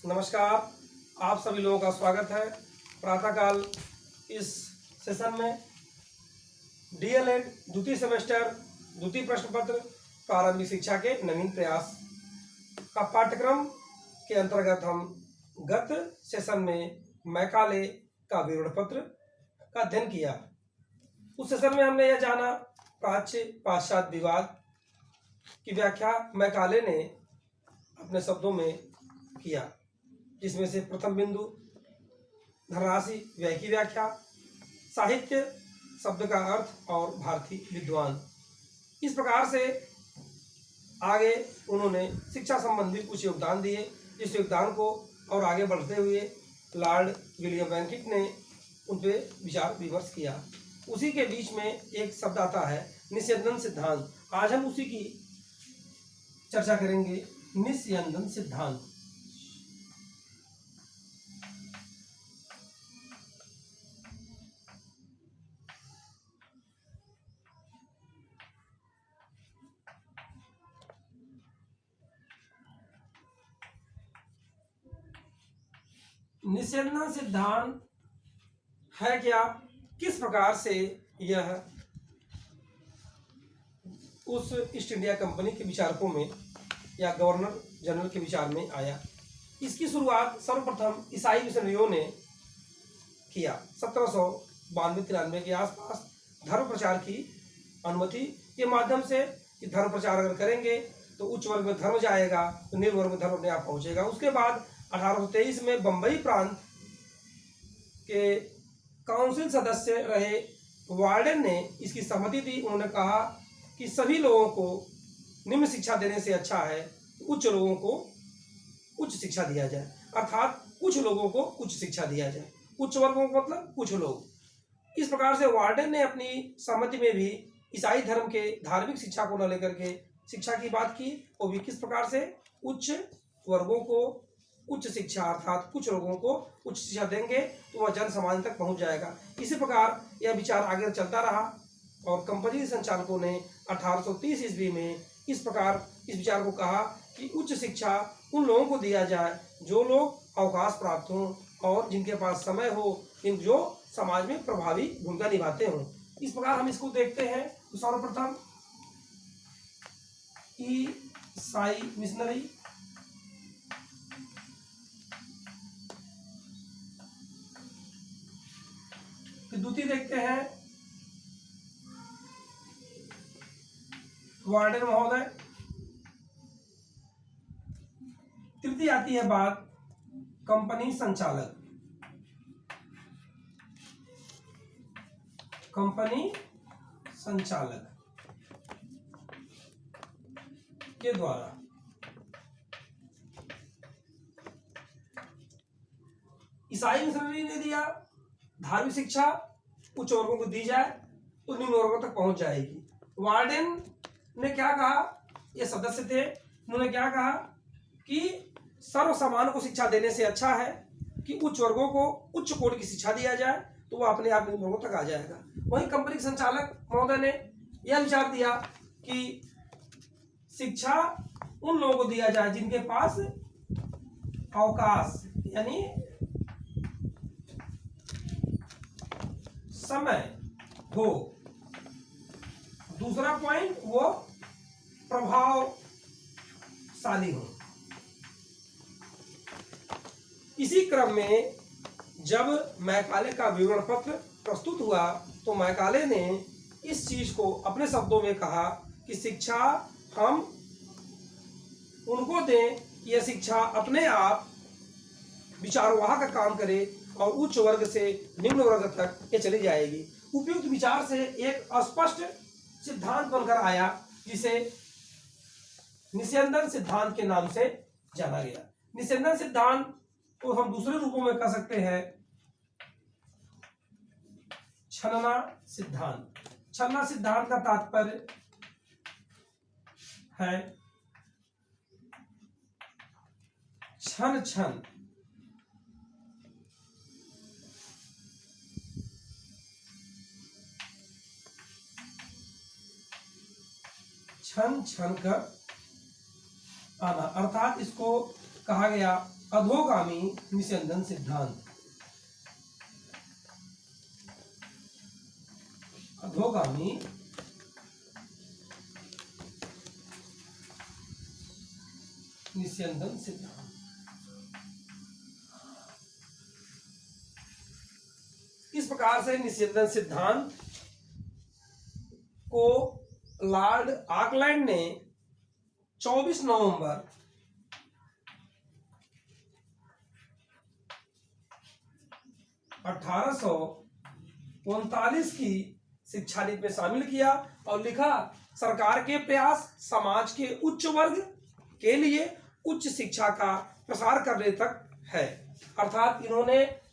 नमस्कार। आप सभी लोगों का स्वागत है प्रातःकाल इस सेशन में। डीएलएड द्वितीय सेमेस्टर द्वितीय प्रश्न पत्र प्रारंभिक शिक्षा के नवीन प्रयास का पाठ्यक्रम के अंतर्गत हम गत सेशन में मैकाले का विवरण पत्र का अध्ययन किया। उस सेशन में हमने यह जाना प्राच्य पाश्चात्य विवाद की व्याख्या मैकाले ने अपने शब्दों में किया, जिसमें से प्रथम बिंदु धनराशि व्यय की व्याख्या, साहित्य शब्द का अर्थ और भारतीय विद्वान। इस प्रकार से आगे उन्होंने शिक्षा संबंधी कुछ योगदान दिए, जिस योगदान को और आगे बढ़ते हुए लॉर्ड विलियम बेंटिक ने उन पर विचार विमर्श किया। उसी के बीच में एक शब्द आता है निस्यंदन सिद्धांत। आज हम उसी की चर्चा करेंगे, निस्यंदन सिद्धांत। निस्यंदन सिद्धांत है क्या, किस प्रकार से यह उस ईस्ट इंडिया कंपनी के विचारकों में या गवर्नर जनरल के विचार में आया। इसकी शुरुआत सर्वप्रथम ईसाई मिशनरियों ने किया। 1792-93 के आसपास धर्म प्रचार की अनुमति के माध्यम से कि धर्म प्रचार अगर करेंगे तो उच्च वर्ग में धर्म जाएगा, तो निम्न वर्ग में धर्म अपने आप पहुंचेगा। उसके बाद 1823 में बंबई प्रांत के काउंसिल सदस्य रहे वार्डन ने इसकी सहमति दी। उन्होंने कहा कि सभी लोगों को निम्न शिक्षा देने से अच्छा है उच्च लोगों को उच्च शिक्षा दिया जाए, अर्थात कुछ लोगों को उच्च शिक्षा दिया जाए। उच्च वर्गों को मतलब कुछ लोग। इस प्रकार से वार्डन ने अपनी सहमति में भी ईसाई धर्म के धार्मिक शिक्षा को न लेकर के शिक्षा की बात की, वो भी किस प्रकार से उच्च वर्गों को उच्च शिक्षा, अर्थात कुछ लोगों को उच्च शिक्षा देंगे तो वह जन समाज तक पहुंच जाएगा। इसी प्रकार यह विचार आगे चलता रहा और कंपनी संचालकों ने 1830 ईस्वी में इस प्रकार इस विचार को कहा कि उच्च शिक्षा उन लोगों को दिया जाए जो लोग अवकाश प्राप्त हों और जिनके पास समय हो, जो समाज में प्रभावी भूमिका निभाते हों। इस प्रकार हम इसको देखते हैं तो सर्वप्रथम ईसाई मिशनरी, द्वितीय देखते हैं वार्डन महोदय, तृतीय आती है बात कंपनी संचालक, कंपनी संचालक के द्वारा। ईसाई मिशनरी ने दिया धार्मिक शिक्षा उच्च वर्गों को दी जाए तो निम्न वर्गों तक पहुंच जाएगी। वार्डन ने क्या कहा, ये सदस्य थे, उन्होंने क्या कहा कि सर्व समान को शिक्षा देने से अच्छा है कि उच्च वर्गों को उच्च कोटि की शिक्षा दिया जाए तो वह अपने आप निम्न वर्गों तक आ जाएगा। वहीं कंपनी के संचालक महोदय ने यह विचार दिया कि शिक्षा उन लोगों को दिया जाए जिनके पास अवकाश यानी समय हो। दूसरा पॉइंट, वो प्रभावशाली हो। इसी क्रम में जब मैकाले का विवरण पत्र प्रस्तुत हुआ तो मैकाले ने इस चीज को अपने शब्दों में कहा कि शिक्षा हम उनको दें कि यह शिक्षा अपने आप विचारवाह का काम करे और उच्च वर्ग से निम्न वर्ग तक ये चली जाएगी। उपयुक्त विचार से एक स्पष्ट सिद्धांत बनकर आया जिसे निस्यंदन सिद्धांत के नाम से जाना गया। निस्यंदन सिद्धांत को हम दूसरे रूपों में कह सकते हैं छलना सिद्धांत। छलना सिद्धांत का तात्पर्य है क्षण क्षण क्षण क्षण कर आना, अर्थात इसको कहा गया अधोगामी निस्यंदन सिद्धांत। अधोगामी निस्यंदन सिद्धांत। इस प्रकार से निस्यंदन सिद्धांत को लॉर्ड आकलैंड ने 24 नवंबर 1839 की शिक्षा नीति में शामिल किया और लिखा, सरकार के प्रयास समाज के उच्च वर्ग के लिए उच्च शिक्षा का प्रसार करने तक है। अर्थात इन्होंने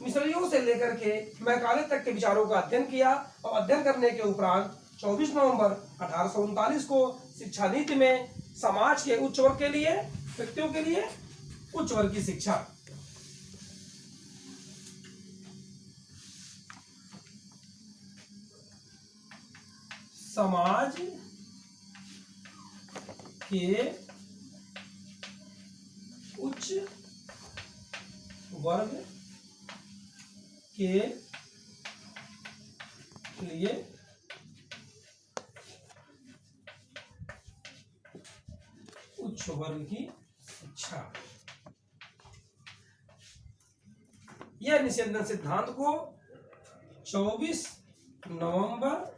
मिशनरियों से लेकर के मैकाले तक के विचारों का अध्ययन किया और अध्ययन करने के उपरांत 24 नवंबर 1839 को शिक्षा नीति में समाज के उच्च वर्ग के लिए, व्यक्तियों के लिए उच्च वर्ग की शिक्षा, समाज के उच्च वर्ग के लिए उच्च वर्ग की शिक्षा। यह निस्यंदन सिद्धांत को 24 नवंबर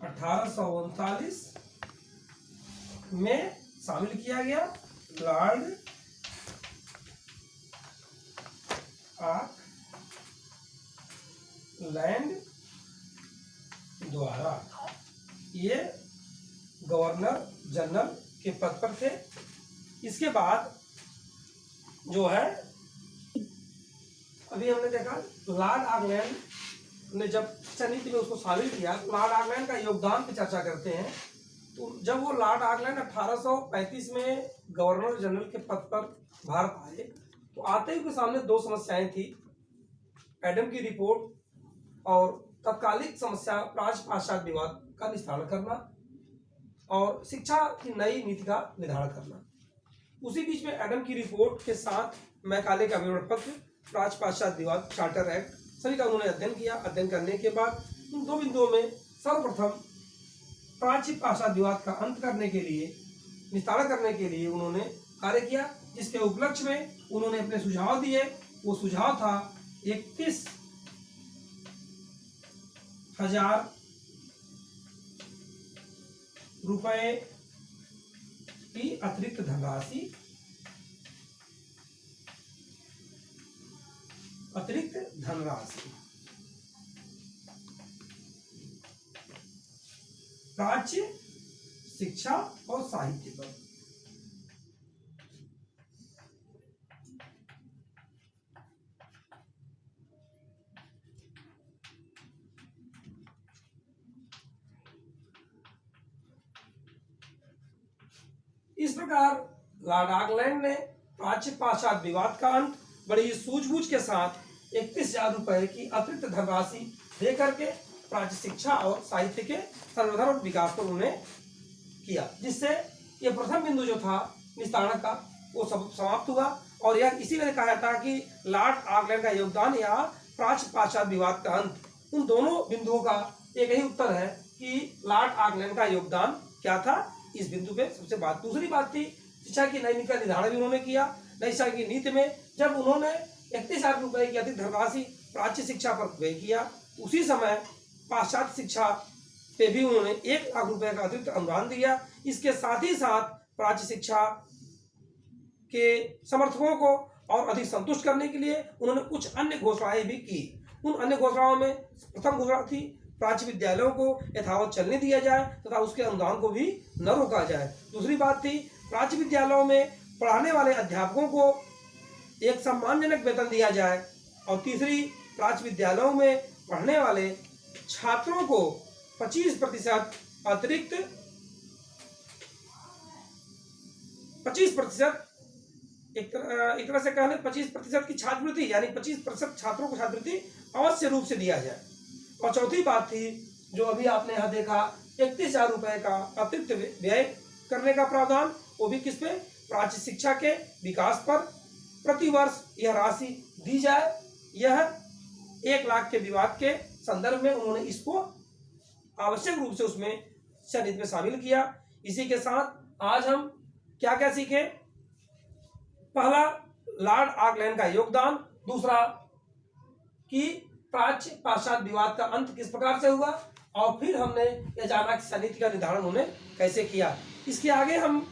1839 में शामिल किया गया लॉर्ड आकलैंड द्वारा। ये गवर्नर जनरल के पद पर थे। इसके बाद जो है, अभी हमने देखा लॉर्ड आकलैंड ने जब शिक्षा नीति में उसको शामिल किया, तो लॉर्ड आकलैंड का योगदान की चर्चा करते हैं। तो जब वो लॉर्ड आकलैंड 1835 में गवर्नर जनरल के पद पर भारत आए, तो आते ही उनके सामने दो समस्याएं थी, एडम की रिपोर्ट और तत्कालिक समस्या प्राच्य पाश्चात्य विवाद का निस्तारण करना और शिक्षा की नई नीति का निर्धारण करना। उसी बीच में एडम की रिपोर्ट के साथ मैकाले का विवरण पत्र, प्राच्य पाश्चात्य विवाद, चार्टर एक्ट सभी का उन्होंने अध्ययन किया। अध्ययन करने के बाद इन दो बिंदुओं में सर्वप्रथम प्राच्य पाश्चात्य विवाद का अंत करने के लिए, निस्तारण करने के लिए उन्होंने कार्य किया, जिसके उपलक्ष्य में उन्होंने अपने सुझाव दिए। वो सुझाव था 31,000 रुपए की अतिरिक्त धनराशि, प्राच्य शिक्षा और साहित्य पर। इस प्रकार लॉर्ड आकलैंड ने प्राच्य पाश्चात्य विवाद का अंत बड़ी सूझबूझ के साथ 31,000 रुपए की अतिरिक्त धनराशि दे करके प्राच्य शिक्षा और साहित्य के संवर्धन और विकास पर उन्होंने किया, जिससे यह प्रथम बिंदु जो था निस्तारण का वो सब समाप्त हुआ। और यह इसीलिए कहा जाता है कि लॉर्ड आकलैंड का योगदान या प्राच्य पाश्चात्य विवाद का अंत, उन दोनों बिंदुओं का एक ही उत्तर है कि लॉर्ड आकलैंड का योगदान क्या था। इस बिंदु पे सबसे बात। दूसरी बात थी शिक्षा की नई नीति का निर्धारण भी उन्होंने किया। नई शिक्षा की नीति में जब उन्होंने 31,000 रुपए की अतिरिक्त धनराशि प्राच्य शिक्षा पर व्यय किया, उसी समय पाश्चात्य शिक्षा पे भी उन्होंने 1 लाख रुपए का अतिरिक्त अनुदान दिया। इसके साथ ही साथ प्राच्य शिक्षा के समर्थकों को और अधिक संतुष्ट करने के लिए उन्होंने कुछ अन्य घोषणाएं भी की। उन अन्य घोषणाओं में प्रथम घोषणा थी प्राच्य विद्यालयों को यथावत चलने दिया जाए तथा उसके अनुदान को भी न रोका जाए। दूसरी बात थी प्राच्य विद्यालयों में पढ़ाने वाले अध्यापकों को एक सम्मानजनक वेतन दिया जाए। और तीसरी, प्राच्य विद्यालयों में पढ़ने वाले छात्रों को 25% अतिरिक्त 25% एक तरह से कहने 25% की छात्रवृत्ति, यानी 25% छात्रों को छात्रवृत्ति अवश्य रूप से दिया जाए। और चौथी बात थी जो अभी आपने यहाँ देखा 31,000 रुपए का अतिरिक्त व्यय करने का प्रावधान, वो भी किस पे, प्राच्य शिक्षा के विकास पर। प्रतिवर्ष यह राशि दी जाए। यह 1 लाख के विवाद के संदर्भ में उन्होंने इसको आवश्यक रूप से उसमें शिक्षा नीति में शामिल किया। इसी के साथ आज हम क्या क्या सीखे। पहला, लॉर्ड आकलैंड का योगदान। दूसरा कि प्राच्य पाश्चात्य विवाद का अंत किस प्रकार से हुआ। और फिर हमने यह जाना कि शिक्षा नीति का निर्धारण उन्होंने कैसे किया। इसके आगे हम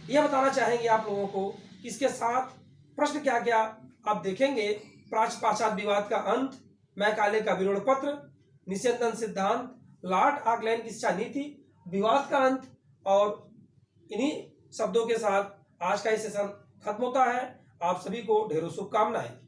यह बताना चाहेंगे आप लोगों को कि इसके साथ प्रश्न क्या क्या आप देखेंगे। प्राच्य पाश्चात्य विवाद का अंत, मैकाले का विरोध पत्र, निषेधन सिद्धांत, लॉर्ड आकलैंड की शिक्षा नीति, विवाद का अंत। और इन्हीं शब्दों के साथ आज का ये सेशन खत्म होता है। आप सभी को ढेरों शुभकामनाएं।